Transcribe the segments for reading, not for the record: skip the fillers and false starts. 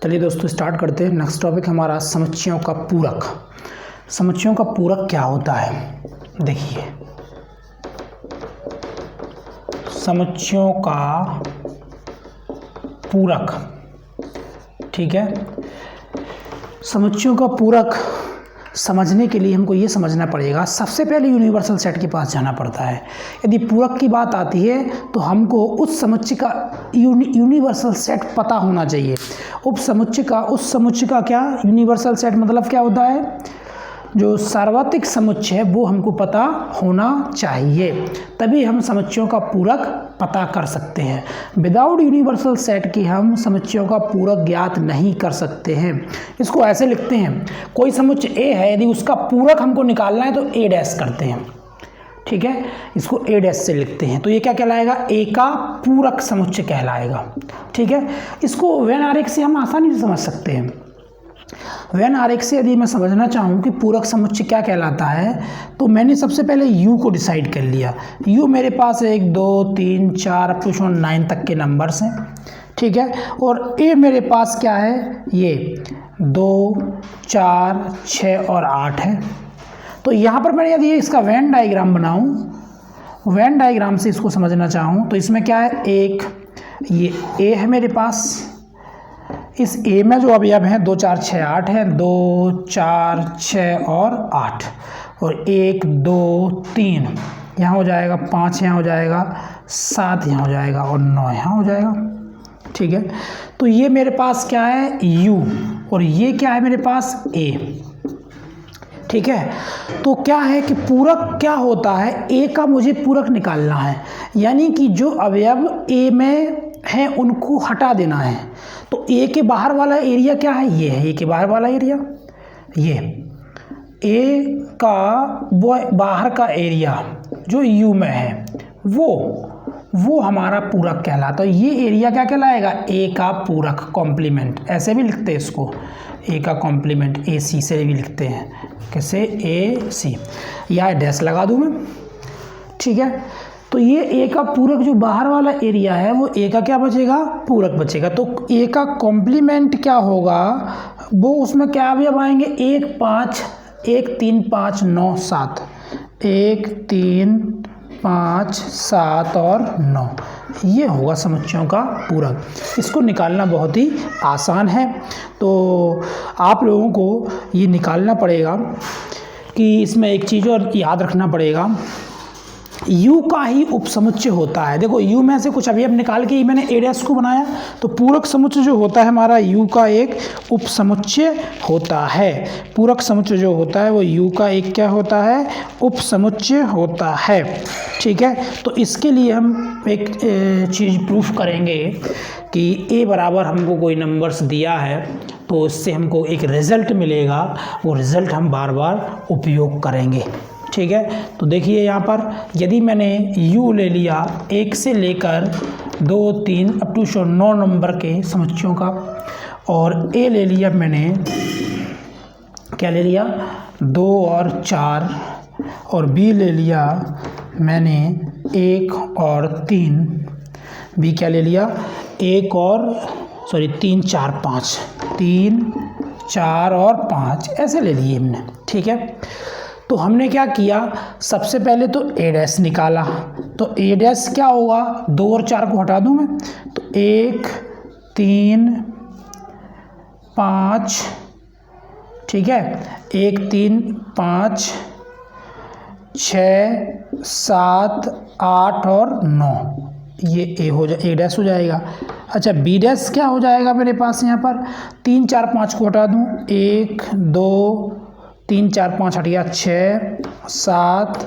चलिए दोस्तों स्टार्ट करते हैं। नेक्स्ट टॉपिक हमारा समुच्चयों का पूरक। समुच्चयों का पूरक क्या होता है, देखिए समुच्चयों का पूरक, ठीक है। समुच्चयों का पूरक समझने के लिए हमको ये समझना पड़ेगा, सबसे पहले यूनिवर्सल सेट के पास जाना पड़ता है। यदि पूरक की बात आती है तो हमको उस समुच्चय का यूनिवर्सल सेट पता होना चाहिए। उस समुच्चय का क्या यूनिवर्सल सेट मतलब क्या होता है, जो सार्वत्रिक समुच्चय है वो हमको पता होना चाहिए, तभी हम समुच्चयों का पूरक पता कर सकते हैं। विदाउट यूनिवर्सल सेट की हम समुच्चयों का पूरक ज्ञात नहीं कर सकते हैं। इसको ऐसे लिखते हैं, कोई समुच्चय ए है, यदि उसका पूरक हमको निकालना है तो ए डैश करते हैं, ठीक है। इसको ए डैश से लिखते हैं तो ये क्या कहलाएगा, ए का पूरक समुच्चय कहलाएगा, ठीक है। इसको वेन आरेख से हम आसानी से समझ सकते हैं। वेन आरेख से यदि मैं समझना चाहूँ कि पूरक समुच्चय क्या कहलाता है, तो मैंने सबसे पहले u को डिसाइड कर लिया। u मेरे पास 1 2 3 4 अप टू 9 तक के नंबर्स हैं, ठीक है। और a मेरे पास क्या है, ये 2 4 6 और 8 है। तो यहाँ पर मैं यदि इसका वेन डायग्राम बनाऊँ, वेन डायग्राम से इसको समझना चाहूँ तो इसमें क्या है, एक ये a है मेरे पास, इस ए में जो अवयव हैं 2 4 6 8 है, 2 4 6 और 8, और 1 2 3 यहाँ हो जाएगा, 5 यहाँ हो जाएगा, 7 यहाँ हो जाएगा और 9 यहाँ हो जाएगा, ठीक है। तो ये मेरे पास क्या है, U, और ये क्या है मेरे पास A, ठीक है। तो क्या है कि पूरक क्या होता है, A का मुझे पूरक निकालना है, यानी कि जो अवयव A में है उनको हटा देना है। तो ए के बाहर वाला एरिया क्या है, ये है ए के बाहर वाला एरिया, ये ए का वो बाहर का एरिया जो यू में है वो हमारा पूरक कहलाता है। ये एरिया क्या कहलाएगा, ए का पूरक कॉम्प्लीमेंट, ऐसे भी लिखते हैं इसको, ए का कॉम्प्लीमेंट, ए सी से भी लिखते हैं, कैसे, ए सी, या डैश लगा दूँ मैं, ठीक है। तो ये ए का पूरक जो बाहर वाला एरिया है वो ए का क्या बचेगा, पूरक बचेगा। तो ए का कॉम्प्लीमेंट क्या होगा, वो उसमें क्या अवयव आएंगे, 1 5 1 3 5 9 7, 1 3 5 7 और 9, ये होगा समुच्चयों का पूरक। इसको निकालना बहुत ही आसान है, तो आप लोगों को ये निकालना पड़ेगा कि इसमें एक चीज़ और याद रखना पड़ेगा, U का ही उपसमुच्चय होता है। देखो U में से कुछ अवयव निकाल के ही मैंने A डैश को बनाया, तो पूरक समुच्चय जो होता है हमारा U का एक उपसमुच्चय होता है। पूरक समुच्चय जो होता है वो U का एक क्या होता है, उपसमुच्चय होता है, ठीक है। तो इसके लिए हम एक चीज़ प्रूफ करेंगे कि A बराबर हमको कोई नंबर्स दिया है तो इससे हमको एक रिज़ल्ट मिलेगा, वो रिज़ल्ट हम बार बार उपयोग करेंगे, ठीक है। तो देखिए यहाँ पर यदि मैंने U ले लिया 1 से लेकर 2 3 अप टू 9 नंबर के समुच्चयों का, और A ले लिया मैंने, क्या ले लिया, 2 और 4, और B ले लिया मैंने 1 और 3, B क्या ले लिया, 1 और 3 4 5, 3 4 और 5 ऐसे ले लिए हमने, ठीक है। तो हमने क्या किया, सबसे पहले तो ए डैश निकाला, तो ए डैश क्या होगा, 2 और 4 को हटा दूं मैं, तो 1 3 5, ठीक है, 1 3 5 6 7 8 और 9, ये ए डैश हो जाएगा। अच्छा बी डैश क्या हो जाएगा मेरे पास, यहाँ पर 3 4 5 को हटा दूं, 1 2 3 4 5 हट गया, 6 7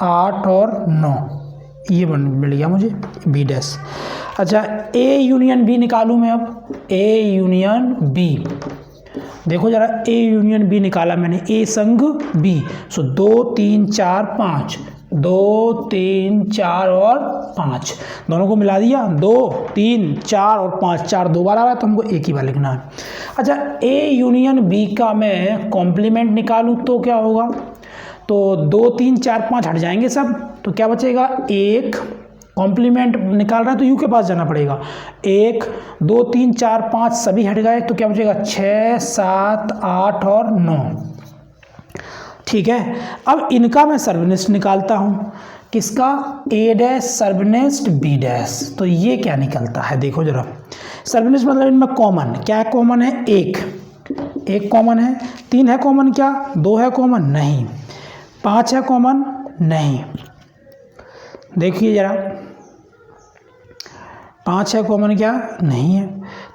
8 और 9, ये मिल गया मुझे बी डैश। अच्छा ए यूनियन बी निकालूं मैं, अब ए यूनियन बी, देखो जरा ए यूनियन बी निकाला मैंने, ए संग बी, सो 2 3 4 5, 2 3 4 और 5 दोनों को मिला दिया, 2 3 4 और 5, 4 2 बार आ रहा है तो हमको एक ही बार लिखना है। अच्छा ए यूनियन बी का मैं कॉम्प्लीमेंट निकालूं तो क्या होगा, तो 2 3 4 5 हट जाएंगे सब, तो क्या बचेगा, 1 कॉम्प्लीमेंट निकाल रहा है तो यू के पास जाना पड़ेगा। 1 2 3 4 5 सभी हट गए तो क्या बचेगा 6 7 8 और 9। ठीक है, अब इनका मैं सर्वनिष्ठ निकालता हूँ। किसका? ए डैश सर्वनिष्ठ बी डैश। तो ये क्या निकलता है देखो जरा। सर्वनिष्ठ मतलब इनमें कॉमन क्या है? कॉमन है एक कॉमन है। 3 है कॉमन क्या? 2 है कॉमन नहीं। 5 है कॉमन नहीं। देखिए जरा 5 है कॉमन क्या? नहीं है।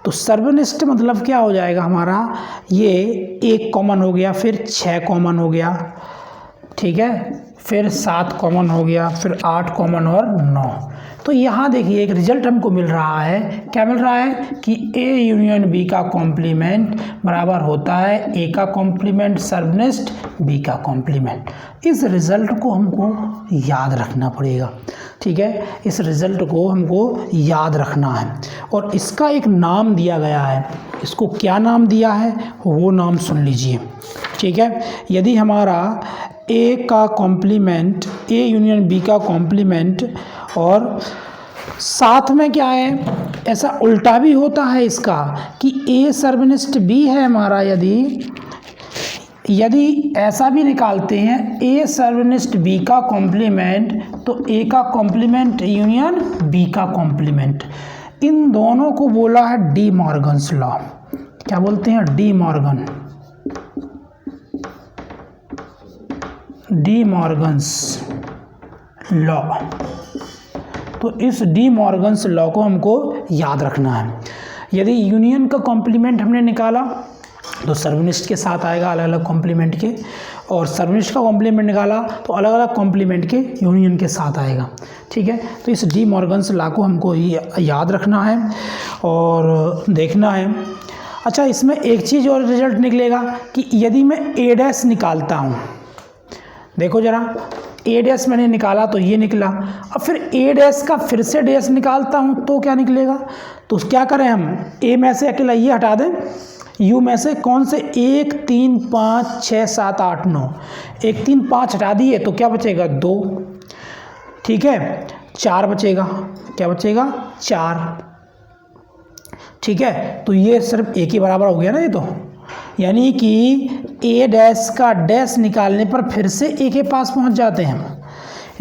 तो सर्वनिष्ठ मतलब क्या हो जाएगा हमारा? ये 1 कॉमन हो गया, फिर 6 कॉमन हो गया, ठीक है, फिर 7 कॉमन हो गया, फिर 8 कॉमन और 9। तो यहाँ देखिए एक रिजल्ट हमको मिल रहा है। क्या मिल रहा है? कि ए यूनियन बी का कॉम्प्लीमेंट बराबर होता है ए का कॉम्प्लीमेंट सर्वनिष्ठ बी का कॉम्प्लीमेंट। इस रिजल्ट को हमको याद रखना पड़ेगा। ठीक है, इस रिजल्ट को हमको याद रखना है और इसका एक नाम दिया गया है। इसको क्या नाम दिया है वो नाम सुन लीजिए। ठीक है, यदि हमारा ए का कॉम्प्लीमेंट, ए यूनियन बी का कॉम्प्लीमेंट और साथ में क्या है, ऐसा उल्टा भी होता है इसका कि ए सर्वनिष्ठ बी है हमारा, यदि ऐसा भी निकालते हैं ए सर्वनिष्ठ बी का कॉम्प्लीमेंट तो ए का कॉम्प्लीमेंट यूनियन बी का कॉम्प्लीमेंट, इन दोनों को बोला है डी मॉर्गन्स लॉ। क्या बोलते हैं? D Morgan's law. तो इस डी मॉर्गन्स लॉ को हमको याद रखना है। यदि यूनियन का कॉम्प्लीमेंट हमने निकाला तो सर्वनिष्ठ के साथ आएगा अलग अलग कॉम्प्लीमेंट के, और सर्वनिष्ठ का कॉम्प्लीमेंट निकाला तो अलग अलग कॉम्प्लीमेंट के यूनियन के साथ आएगा। ठीक है, तो इस डी मॉर्गन्स लॉ को हमको याद रखना है और देखना है। अच्छा, इसमें एक चीज़ और रिजल्ट निकलेगा कि यदि मैं ए डैश निकालता हूँ, देखो जरा, ए डैश मैंने निकाला तो ये निकला, अब फिर ए डैश का फिर से डैश निकालता हूँ तो क्या निकलेगा? तो क्या करें हम? ए में से अकेला ये हटा दें, यू में से कौन से? 1 3 5 6 7 8 9, 1 3 5 हटा दिए तो क्या बचेगा? 2। ठीक है, 4 बचेगा। क्या बचेगा? 4। ठीक है, तो ये सिर्फ एक ही बराबर हो गया ना ये, तो यानी कि ए डैश का डैश निकालने पर फिर से ए के पास पहुंच जाते हैं हम।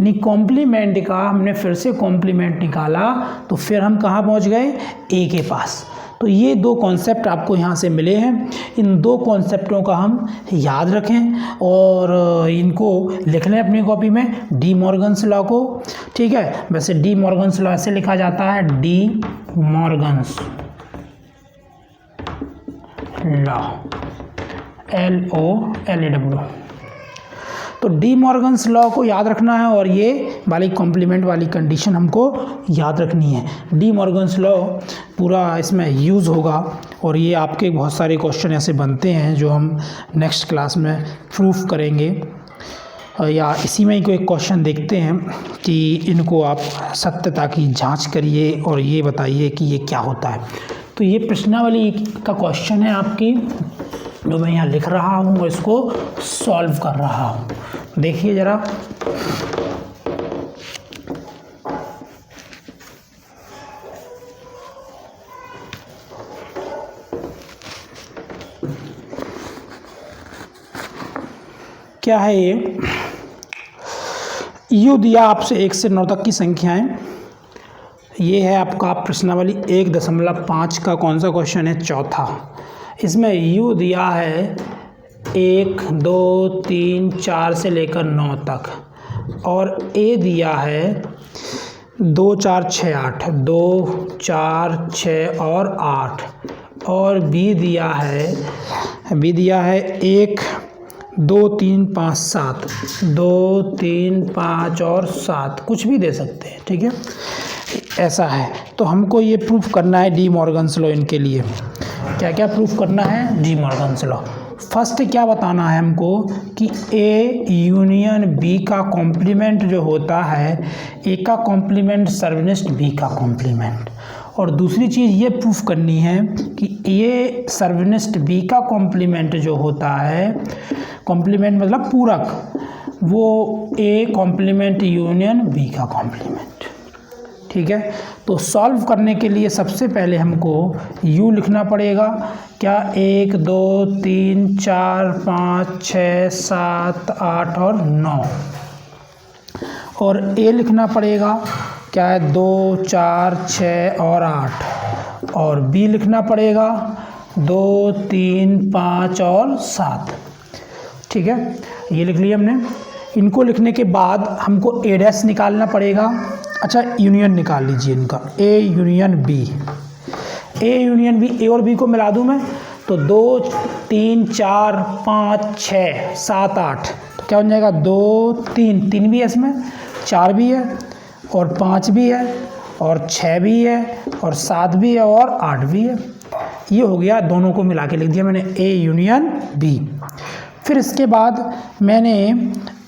यानी कॉम्प्लीमेंट का हमने फिर से कॉम्प्लीमेंट निकाला तो फिर हम कहाँ पहुंच गए? ए के पास। तो ये 2 कॉन्सेप्ट आपको यहाँ से मिले हैं। इन 2 कॉन्सेप्टों का हम याद रखें और इनको लिख लें अपनी कॉपी में, डी मॉर्गन्स लॉ को। ठीक है, वैसे डी मॉर्गन्स लॉ ऐसे लिखा जाता है, डी मॉर्गन्स लॉ, LOLAW। तो डी मॉर्गन्स लॉ को याद रखना है और ये वाली कॉम्प्लीमेंट वाली कंडीशन हमको याद रखनी है। डी मॉर्गन्स लॉ पूरा इसमें यूज़ होगा और ये आपके बहुत सारे क्वेश्चन ऐसे बनते हैं जो हम नेक्स्ट क्लास में प्रूफ करेंगे, या इसी में ही कोई क्वेश्चन देखते हैं कि इनको आप सत्यता की जांच करिए और ये बताइए कि ये क्या होता है। तो ये प्रश्नावली का क्वेश्चन है आपकी, जो मैं यहाँ लिख रहा हूँ और इसको सॉल्व कर रहा हूँ। देखिए ज़रा, क्या है ये? यू दिया आपसे 1 से 9 तक की संख्याएं। ये है आपका प्रश्नावली 1.5 का कौन सा क्वेश्चन है? चौथा। इसमें यू दिया है 1 2 3 4 से लेकर 9 तक, और ए दिया है 2 4 6 8, 2 4 6 और 8, और बी दिया है 1 2 3 5 7, 2 3 5 और 7, कुछ भी दे सकते हैं। ठीक है, ऐसा है। तो हमको ये प्रूफ करना है डी मॉर्गन्स लॉ। इनके लिए क्या क्या प्रूफ करना है? D Morgan's law. फर्स्ट क्या बताना है हमको कि ए यूनियन बी का कॉम्प्लीमेंट जो होता है, ए का कॉम्प्लीमेंट सर्वनिष्ठ बी का कॉम्प्लीमेंट। और दूसरी चीज़ ये प्रूफ करनी है कि ये सर्वनिष्ठ बी का कॉम्प्लीमेंट जो होता है, कॉम्प्लीमेंट मतलब पूरक, वो ए कॉम्प्लीमेंट यूनियन बी का कॉम्प्लीमेंट। ठीक है। तो सॉल्व करने के लिए सबसे पहले हमको u लिखना पड़ेगा, क्या 1 2 3 4 5 6 7 8 और 9, और a लिखना पड़ेगा, क्या है 2 4 6 और 8, और b लिखना पड़ेगा 2 3 5 और 7, ठीक है। ये लिख लिया हमने। इनको लिखने के बाद हमको a डैश निकालना पड़ेगा। अच्छा, यूनियन निकाल लीजिए इनका, a union b, a union b, a और b को मिला दूं मैं तो 2 3 4 5 6 7 8, तो क्या हो जाएगा 2 3 3 भी है इसमें, 4 भी है और 5 भी है और 6 भी है और 7 भी है और 8 भी है। ये हो गया, दोनों को मिला के लिख दिया मैंने a यूनियन b। फिर इसके बाद मैंने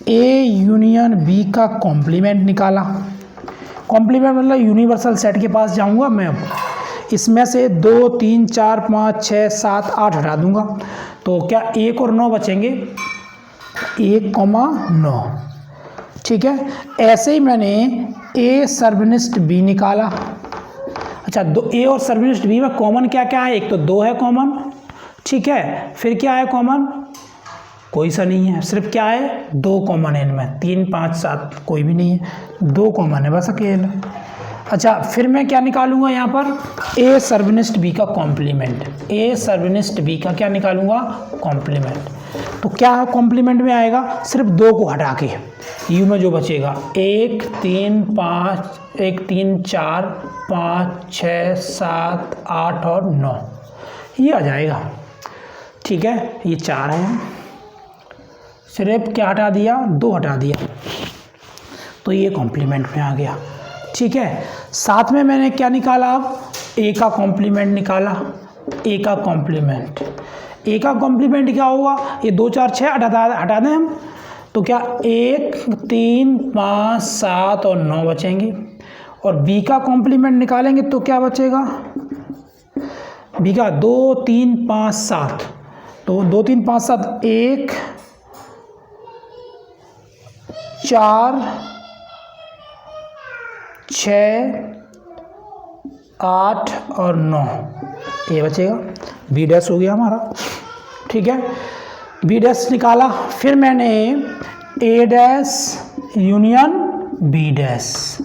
a यूनियन b का कॉम्प्लीमेंट निकाला। कॉम्प्लीमेंट मतलब यूनिवर्सल सेट के पास जाऊंगा मैं। अब इसमें से 2 3 4 5 6 7 8 हटा दूंगा, तो क्या 1 और 9 बचेंगे, 1,9, ठीक है। ऐसे ही मैंने a सर्वनिष्ठ b निकाला। अच्छा, दो a और सर्वनिष्ठ b में कॉमन क्या क्या है, एक तो 2 है कॉमन, ठीक है। फिर क्या है कॉमन, कोई सा नहीं है, सिर्फ क्या है 2 कॉमन है इनमें, 3 5 7 कोई भी नहीं है, 2 कॉमन है बस अकेला। अच्छा, फिर मैं क्या निकालूंगा यहाँ पर, a सर्वनिष्ठ b का कॉम्प्लीमेंट, a सर्वनिष्ठ b का क्या निकालूंगा, कॉम्प्लीमेंट। तो क्या कॉम्प्लीमेंट में आएगा, सिर्फ 2 को हटा के u में जो बचेगा 1 3 4 5 6 7 8 और 9, ये आ जाएगा, ठीक है। ये 4 है, सिर्फ क्या हटा दिया, 2 हटा दिया, तो ये कॉम्प्लीमेंट में आ गया, ठीक है। साथ में मैंने क्या निकाला, अब a का कॉम्प्लीमेंट निकाला, a का कॉम्प्लीमेंट, a का कॉम्प्लीमेंट क्या होगा, ये 2 4 6 हटा दें हम, तो क्या 1 3 5 7 और 9 बचेंगे। और b का कॉम्प्लीमेंट निकालेंगे तो क्या बचेगा, b का 2 3 5 7, तो 2 3 5 7 1 4 6 8 और 9, ये बचेगा, बी डैश हो गया हमारा, ठीक है। बी डैश निकाला, फिर मैंने ए डैश यूनियन बी डैश,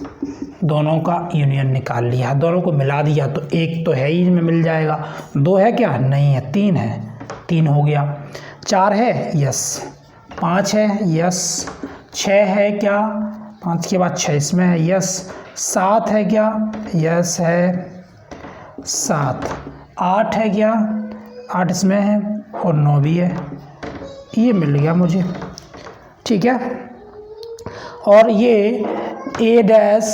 दोनों का यूनियन निकाल लिया, दोनों को मिला दिया, तो 1 तो है ही में मिल जाएगा, 2 है क्या, नहीं है, 3 है, 3 हो गया, 4 है, यस, 5 है, यस, 6 है क्या, 5 के बाद 6 इसमें है, यस, 7 है क्या, यस है 7, 8 है क्या, 8 इसमें है और 9 भी है, ये मिल गया मुझे, ठीक है। और ये ए डैश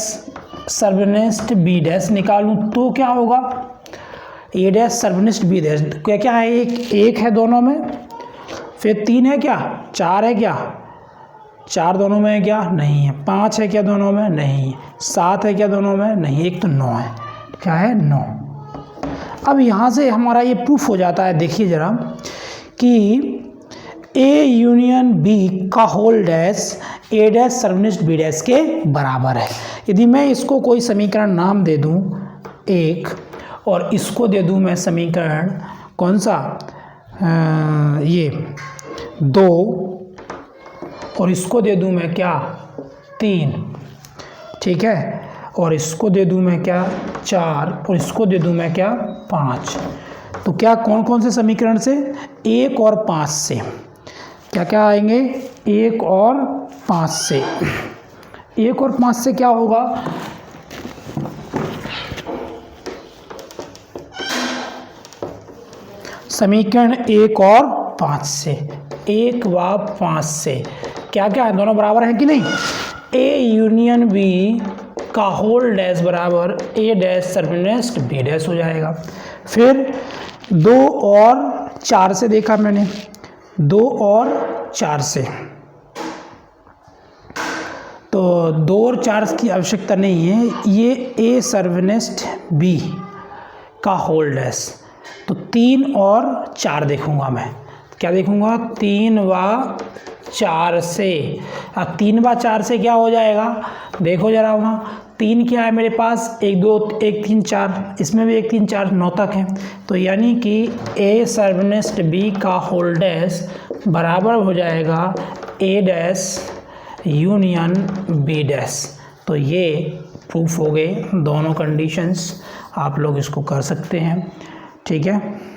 सर्वनिष्ठ बी डैश निकालूं तो क्या होगा, ए डैश सर्वनिष्ठ बी डैश, क्या क्या है, एक है दोनों में, फिर 3 है क्या, 4 है क्या, 4 दोनों में है क्या, नहीं है, 5 है क्या दोनों में, नहीं, 7 है क्या दोनों में, नहीं, एक तो 9 है, क्या है 9। अब यहाँ से हमारा ये प्रूफ हो जाता है, देखिए ज़रा, कि ए यूनियन बी का होल डैश ए डैश सर्वनिष्ठ बी डैश के बराबर है। यदि मैं इसको कोई समीकरण नाम दे दूँ 1 और इसको दे दूँ मैं समीकरण कौन सा, ये 2, और इसको दे दूँ मैं क्या 3, ठीक है, और इसको दे दूँ मैं क्या 4, और इसको दे दूँ मैं क्या 5, तो क्या कौन कौन से समीकरण से, 1 और 5 से, क्या क्या आएंगे, 1 और 5 से, 1 और 5 से क्या होगा, समीकरण 1 और 5 से, 1 व 5 से क्या क्या है, दोनों बराबर हैं कि नहीं, ए यूनियन बी का होल डैश बराबर ए डैश सर्वनिष्ठ बी डैश हो जाएगा। फिर 2 और 4 से देखा मैंने, 2 और 4 से, तो 2 और 4 की आवश्यकता नहीं है, ये ए सर्वनिष्ठ बी का होल डैश, तो 3 और 4 देखूंगा मैं, क्या देखूंगा, 3 व 4 से, अब 3 व 4 से क्या हो जाएगा, देखो जरा वहाँ 3 क्या है मेरे पास, 1 2 1 3 4, इसमें भी 1 3 4 9 तक है। तो यानी कि ए सर्वनेस्ट बी का होल डैश बराबर हो जाएगा ए डैश यूनियन बी डैश। तो ये प्रूफ हो गए दोनों कंडीशंस, आप लोग इसको कर सकते हैं। ठीक है।